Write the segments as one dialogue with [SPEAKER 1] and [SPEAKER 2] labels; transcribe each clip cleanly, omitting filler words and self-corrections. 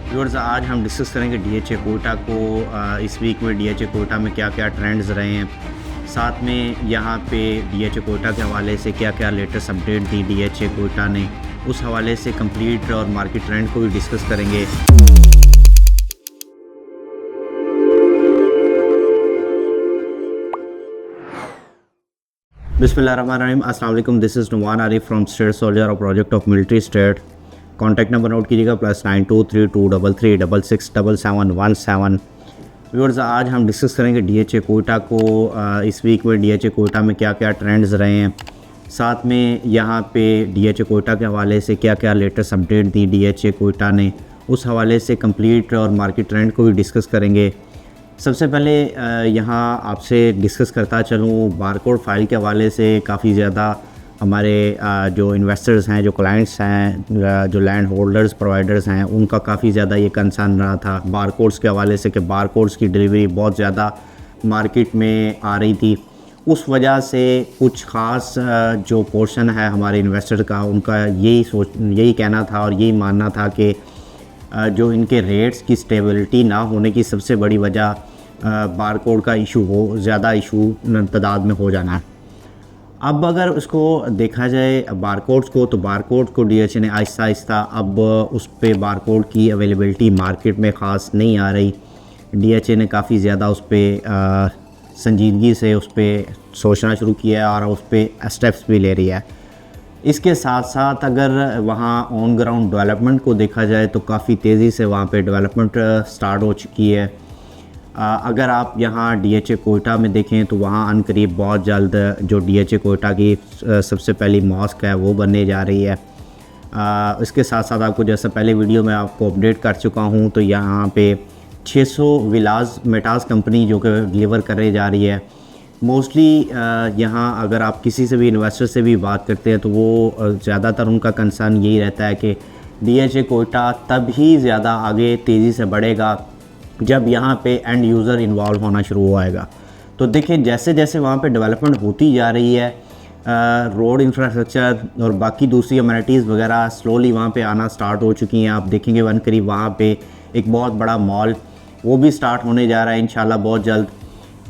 [SPEAKER 1] Viewers, आज हम discuss करेंगे डीएचए कोटा को। इस वीक में डीएचए कोटा में क्या क्या ट्रेंड्स रहे हैं, साथ में यहाँ पे डीएचए कोटा के हवाले से क्या क्या लेटेस्ट अपडेट दी डीएचए कोटा ने, उस हवाले से कंप्लीट और मार्केट ट्रेंड को भी डिस्कस करेंगे। बिस्मिल्लाहिर्रहमानिर्रहीम, अस्सलाम वालेकुम। This is Numan Arif from state soldier और project of military state. Contact number note कीजिएगा +923233677717। व्यूअर्स, आज हम डिस्कस करेंगे डीएचए कोटा को। इस वीक में डीएचए कोटा में क्या क्या ट्रेंड्स रहे हैं, साथ में यहाँ पे डीएचए कोटा के हवाले से क्या क्या लेटेस्ट अपडेट दी डीएचए कोटा ने, उस हवाले से कंप्लीट और मार्केट ट्रेंड को भी डिस्कस करेंगे। सबसे पहले यहाँ आपसे डिस्कस करता चलूँ बारकोड फाइल के हवाले से। काफ़ी ज़्यादा हमारे जो इन्वेस्टर्स हैं, जो क्लाइंट्स हैं, जो लैंड होल्डर्स प्रोवाइडर्स हैं, उनका काफ़ी ज़्यादा ये कंसर्न रहा था बारकोड्स के हवाले से कि बारकोड्स की डिलीवरी बहुत ज़्यादा मार्केट में आ रही थी। उस वजह से कुछ ख़ास जो पोर्शन है हमारे इन्वेस्टर का, उनका यही कहना था और यही मानना था कि जो इनके रेट्स की स्टेबिलिटी ना होने की सबसे बड़ी वजह बारकोड का ज़्यादा इशू तादाद में हो जाना है। अब अगर उसको देखा जाए बारकोड्स को, तो बारकोड को डीएचए ने आहिस्ता आहिस्ता अब उस पे बारकोड की अवेलेबिलिटी मार्केट में ख़ास नहीं आ रही। डीएचए ने काफ़ी ज़्यादा उस पर संजीदगी से उस पर सोचना शुरू किया है और उस पर स्टेप्स भी ले रही है। इसके साथ साथ अगर वहाँ ऑन ग्राउंड डेवलपमेंट को देखा जाए तो काफ़ी तेज़ी से वहाँ पे डेवलपमेंट स्टार्ट हो चुकी है। अगर आप यहाँ डीएचए कोटा में देखें तो वहाँ अनकरीब बहुत जल्द जो डीएचए कोटा की सबसे पहली मॉस्क है वो बनने जा रही है। इसके साथ साथ आपको जैसा पहले वीडियो में आपको अपडेट कर चुका हूँ, तो यहाँ पे 600 विलाज मेटास कंपनी जो कि डिलीवर करने जा रही है। मोस्टली यहाँ अगर आप किसी से भी इन्वेस्टर से भी बात करते हैं तो वो ज़्यादातर उनका कंसर्न यही रहता है कि डीएचए कोटा तब ही ज़्यादा आगे तेज़ी से बढ़ेगा जब यहाँ पे एंड यूज़र इन्वॉल्व होना शुरू हो आएगा। तो देखिए, जैसे जैसे वहाँ पे डेवलपमेंट होती जा रही है, रोड इंफ्रास्ट्रक्चर और बाकी दूसरी अमेनिटीज़ वगैरह स्लोली वहाँ पे आना स्टार्ट हो चुकी हैं। आप देखेंगे वन करीब वहाँ पे एक बहुत बड़ा मॉल वो भी स्टार्ट होने जा रहा है इंशाल्लाह बहुत जल्द।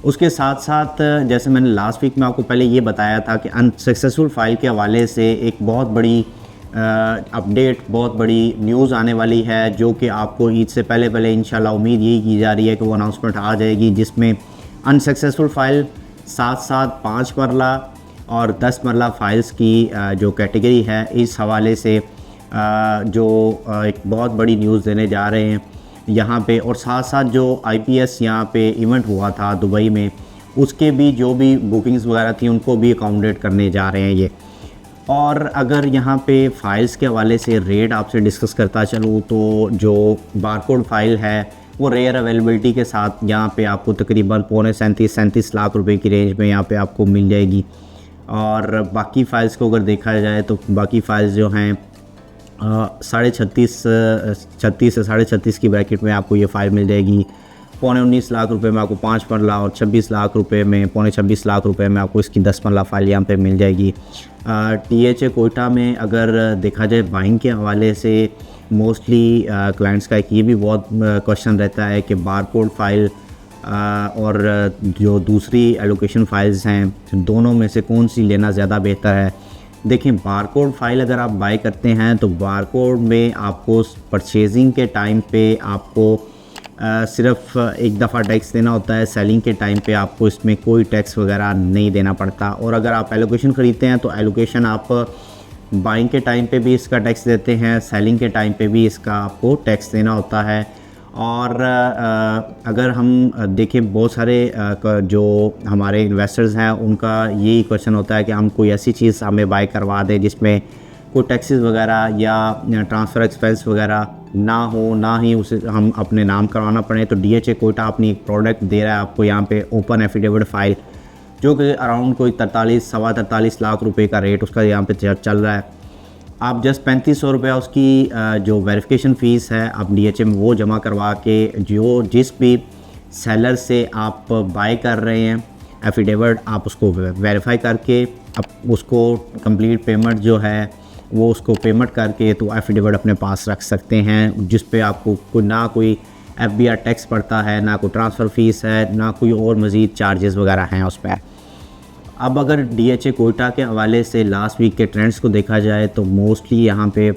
[SPEAKER 1] उसके साथ साथ जैसे मैंने लास्ट वीक में आपको पहले ये बताया था कि अनसक्सेसफुल फाइल के हवाले से एक बहुत बड़ी अपडेट, बहुत बड़ी न्यूज़ आने वाली है, जो कि आपको ईद से पहले पहले इंशाल्लाह उम्मीद यही की जा रही है कि वो अनाउंसमेंट आ जाएगी, जिसमें अनसक्सेसफुल फ़ाइल साथ साथ 5 मरला और 10 मरला फाइल्स की जो कैटेगरी है, इस हवाले से जो एक बहुत बड़ी न्यूज़ देने जा रहे हैं यहाँ पे। और साथ साथ जो आईपीएस यहाँ पे इवेंट हुआ था दुबई में, उसके भी जो भी बुकिंग्स वगैरह थी उनको भी अकोमोडेट करने जा रहे हैं ये। और अगर यहाँ पे फ़ाइल्स के हवाले से रेट आपसे डिस्कस करता चलूँ, तो जो बारकोड फ़ाइल है वो रेयर अवेलेबिलिटी के साथ यहाँ पे आपको तकरीबन 37 लाख रुपए की रेंज में यहाँ पे आपको मिल जाएगी। और बाकी फ़ाइल्स को अगर देखा जाए तो बाकी फ़ाइल्स जो हैं 36 से 36.5 की ब्रैकेट में आपको ये फ़ाइल मिल जाएगी। 19.25 लाख रुपए में आपको 5 मरला और 26 लाख रुपए में 26 लाख रुपए में आपको इसकी 10 मरला फ़ाइल यहाँ पे मिल जाएगी। डीएचए कोटा में अगर देखा जाए बाइंग के हवाले से मोस्टली क्लाइंट्स का एक ये भी बहुत क्वेश्चन रहता है कि बारकोड फ़ाइल और जो दूसरी एलोकेशन फ़ाइल्स हैं, दोनों में से कौन सी लेना ज़्यादा बेहतर है। देखिए, बारकोड फ़ाइल अगर आप बाय करते हैं तो बारकोड में आपको परचेजिंग के टाइम पे आपको सिर्फ एक दफ़ा टैक्स देना होता है। सेलिंग के टाइम पे आपको इसमें कोई टैक्स वगैरह नहीं देना पड़ता। और अगर आप एलोकेशन ख़रीदते हैं तो एलोकेशन आप बाइंग के टाइम पे भी इसका टैक्स देते हैं, सेलिंग के टाइम पे भी इसका आपको टैक्स देना होता है। और अगर हम देखें बहुत सारे जो हमारे इन्वेस्टर्स हैं उनका यही क्वेश्चन होता है कि हम कोई ऐसी चीज़ हमें बाय करवा दें जिसमें कोई टैक्सेस वगैरह या ट्रांसफ़र एक्सपेंस वगैरह ना हो, ना ही उसे हम अपने नाम करवाना पड़े। तो डीएचए कोटा अपनी एक प्रोडक्ट दे रहा है आपको यहाँ पे ओपन एफिडेविट फ़ाइल, जो कि अराउंड कोई 43 लाख रुपए का रेट उसका यहाँ पे चल रहा है। आप जस्ट 3500 रुपया उसकी जो वेरिफिकेशन फ़ीस है आप डीएचए में वो जमा करवा के जिस भी सेलर से आप बाय कर रहे हैं एफिडेविट, आप उसको वेरीफाई करके अब उसको कंप्लीट पेमेंट जो है वो उसको पेमेंट करके तो एफिडेविट अपने पास रख सकते हैं, जिस पे आपको ना कोई FBR टैक्स पड़ता है, ना कोई ट्रांसफ़र फ़ीस है, ना कोई और मज़ीद चार्जेस वगैरह हैं उस पर। अब अगर DHA कोयटा के हवाले से लास्ट वीक के ट्रेंड्स को देखा जाए तो मोस्टली यहाँ पे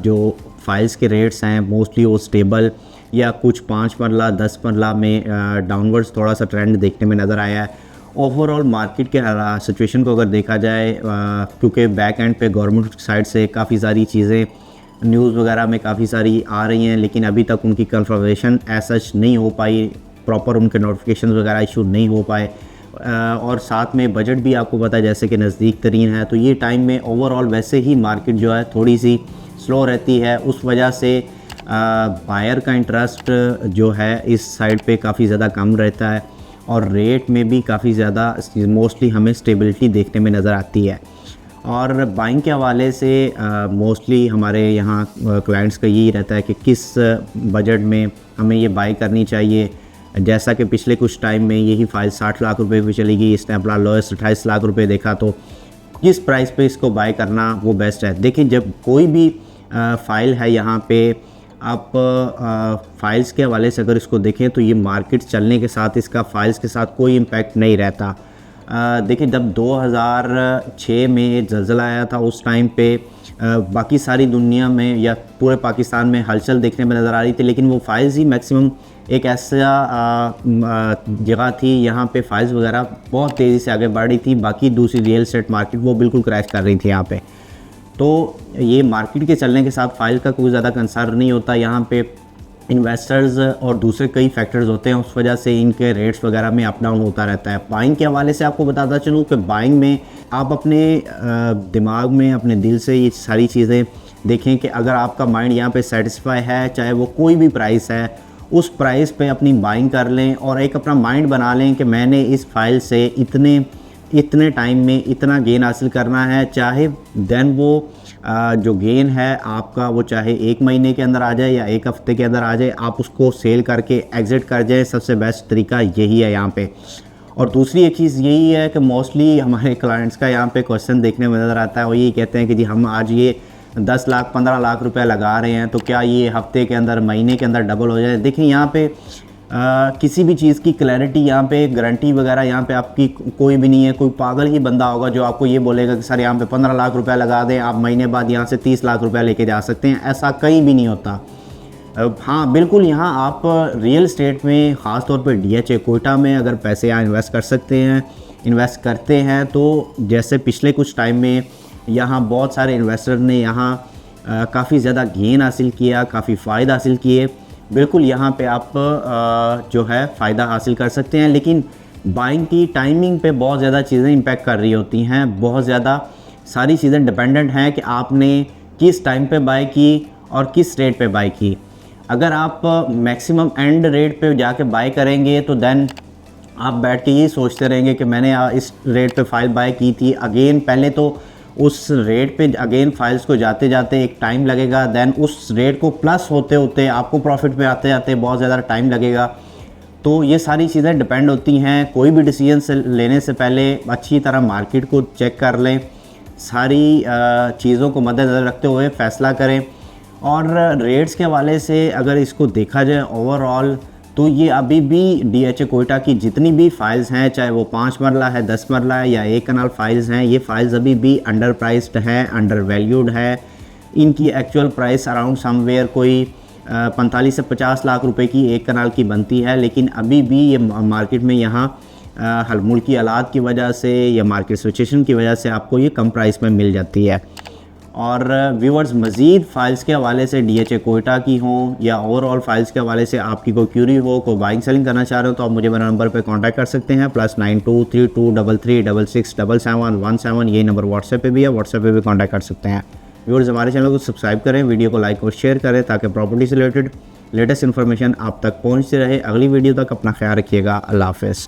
[SPEAKER 1] जो फाइल्स के रेट्स हैं मोस्टली वो स्टेबल या कुछ 5 मरला 10 मरला में डाउनवर्ड्स थोड़ा सा ट्रेंड देखने में नज़र आया है। ओवरऑल मार्केट के सिचुएशन को अगर देखा जाए, क्योंकि बैक एंड पे गवर्नमेंट साइड से काफ़ी सारी चीज़ें न्यूज़ वगैरह में काफ़ी सारी आ रही हैं, लेकिन अभी तक उनकी कंफर्मेशन ऐसा नहीं हो पाई, प्रॉपर उनके नोटिफिकेशन वगैरह इशू नहीं हो पाए। और साथ में बजट भी आपको पता है जैसे कि नज़दीक तरीन है, तो ये टाइम में ओवरऑल वैसे ही मार्केट जो है थोड़ी सी स्लो रहती है। उस वजह से बायर का इंटरेस्ट जो है इस साइड पे काफ़ी ज़्यादा कम रहता है और रेट में भी काफ़ी ज़्यादा मोस्टली हमें स्टेबिलिटी देखने में नज़र आती है। और बाइंग के हवाले से मोस्टली हमारे यहाँ क्लाइंट्स का यही रहता है कि किस बजट में हमें ये बाई करनी चाहिए। जैसा कि पिछले कुछ टाइम में यही फाइल 60 लाख रुपए पे चली गई, इसने अपना लोएस्ट 28 लाख रुपए देखा, तो किस प्राइस पे इसको बाय करना वो बेस्ट है। देखिए, जब कोई भी फ़ाइल है यहाँ पे आप फाइल्स के हवाले से अगर इसको देखें तो ये मार्केट चलने के साथ इसका फाइल्स के साथ कोई इम्पैक्ट नहीं रहता। देखिए, जब 2006 में ज़लज़ला आया था उस टाइम पे बाकी सारी दुनिया में या पूरे पाकिस्तान में हलचल देखने में नज़र आ रही थी, लेकिन वो फाइल्स ही मैक्सिमम एक ऐसा जगह थी यहाँ पे फाइल्स वगैरह बहुत तेज़ी से आगे बढ़ रही थी। बाकी दूसरी रियल एस्टेट मार्केट वो बिल्कुल क्रैश कर रही थी यहाँ पे। तो ये मार्केट के चलने के साथ फाइल का कोई ज़्यादा कंसर्न नहीं होता। यहाँ पे इन्वेस्टर्स और दूसरे कई फैक्टर्स होते हैं, उस वजह से इनके रेट्स वगैरह में अप डाउन होता रहता है। बाइंग के हवाले से आपको बताता चलूँ कि बाइंग में आप अपने दिमाग में अपने दिल से ये सारी चीज़ें देखें कि अगर आपका माइंड यहाँ पे सेटिस्फाई है, चाहे वो कोई भी प्राइस है, उस प्राइस पे अपनी बाइंग कर लें और एक अपना माइंड बना लें कि मैंने इस फाइल से इतने टाइम में इतना गेन हासिल करना है। चाहे देन वो जो गेन है आपका वो चाहे 1 महीने के अंदर आ जाए या 1 हफ्ते के अंदर आ जाए, आप उसको सेल करके एग्ज़िट कर जाए। सबसे बेस्ट तरीका यही है यहाँ पे। और दूसरी एक चीज़ यही है कि मोस्टली हमारे क्लाइंट्स का यहाँ पे क्वेश्चन देखने में नज़र आता है, वो यही कहते हैं कि जी हम आज ये 10 लाख 15 लाख रुपए लगा रहे हैं, तो क्या ये हफ्ते के अंदर महीने के अंदर डबल हो जाए। देखिए, यहाँ पे किसी भी चीज़ की क्लैरिटी यहाँ पे गारंटी वगैरह यहाँ पे आपकी कोई भी नहीं है। कोई पागल ही बंदा होगा जो आपको ये बोलेगा कि सर यहाँ पे 15 लाख रुपए लगा दें, आप महीने बाद यहाँ से 30 लाख रुपए लेके जा सकते हैं। ऐसा कहीं भी नहीं होता। हाँ बिल्कुल, यहाँ आप रियल एस्टेट में ख़ास तौर पे DHA कोयटा में अगर पैसे यहाँ इन्वेस्ट कर सकते हैं, इन्वेस्ट करते हैं, तो जैसे पिछले कुछ टाइम में यहाँ बहुत सारे इन्वेस्टर ने यहाँ काफ़ी ज़्यादा गेन हासिल किया, काफ़ी फ़ायदा हासिल किए। बिल्कुल यहाँ पे आप जो है फ़ायदा हासिल कर सकते हैं, लेकिन बाइंग की टाइमिंग पे बहुत ज़्यादा चीज़ें इम्पैक्ट कर रही होती हैं। बहुत ज़्यादा सारी चीज़ें डिपेंडेंट हैं कि आपने किस टाइम पे बाय की और किस रेट पे बाय की। अगर आप मैक्सिमम एंड रेट पे जाके बाय करेंगे तो देन आप बैठ के ये सोचते रहेंगे कि मैंने इस रेट पे फाइल बाय की थी। अगेन पहले तो उस रेट पे अगेन फाइल्स को जाते जाते एक टाइम लगेगा, देन उस रेट को प्लस होते होते आपको प्रॉफिट पे आते जाते बहुत ज़्यादा टाइम लगेगा। तो ये सारी चीज़ें डिपेंड होती हैं। कोई भी डिसीजन से लेने से पहले अच्छी तरह मार्केट को चेक कर लें, सारी चीज़ों को मद्देनज़र रखते हुए फ़ैसला करें। और रेट्स के हवाले से अगर इसको देखा जाए ओवरऑल, तो ये अभी भी DHA कोयटा की जितनी भी फाइल्स हैं, चाहे वो 5 मरला है, 10 मरला है या 1 कनाल फाइल्स हैं, ये फाइल्स अभी भी अंडर प्राइस्ड है, अंडर वैल्यूड है। इनकी एक्चुअल प्राइस अराउंड समवेयर कोई 45 से 50 लाख रुपए की 1 कनाल की बनती है, लेकिन अभी भी ये मार्केट में यहाँ मुल्की हालात की वजह से या मार्केट सिचुएशन की वजह से आपको ये कम प्राइस में मिल जाती है। और व्यूअर्स, मज़ीद फ़ाइल्स के हवाले से DHA कोयटा की हों या ओवरऑल फ़ाइल्स के हवाले से आपकी कोई क्यूरी हो, कोई बाइंग सेलिंग करना चाह रहे हो, तो आप मुझे मेरे नंबर पे कांटेक्ट कर सकते हैं। +923233667717। यही नंबर व्हाट्सएप पे भी है, व्हाट्सएप पे भी कांटेक्ट कर सकते हैं। व्यूअर्स, हमारे चैनल को सब्सक्राइब करें, वीडियो को लाइक और शेयर करें ताकि प्रॉपर्टी से रिलेटेड लेटेस्ट इन्फॉर्मेशन आप तक पहुँचती रहे। अगली वीडियो तक अपना ख्याल रखिएगा। अल्लाह हाफ़िज़।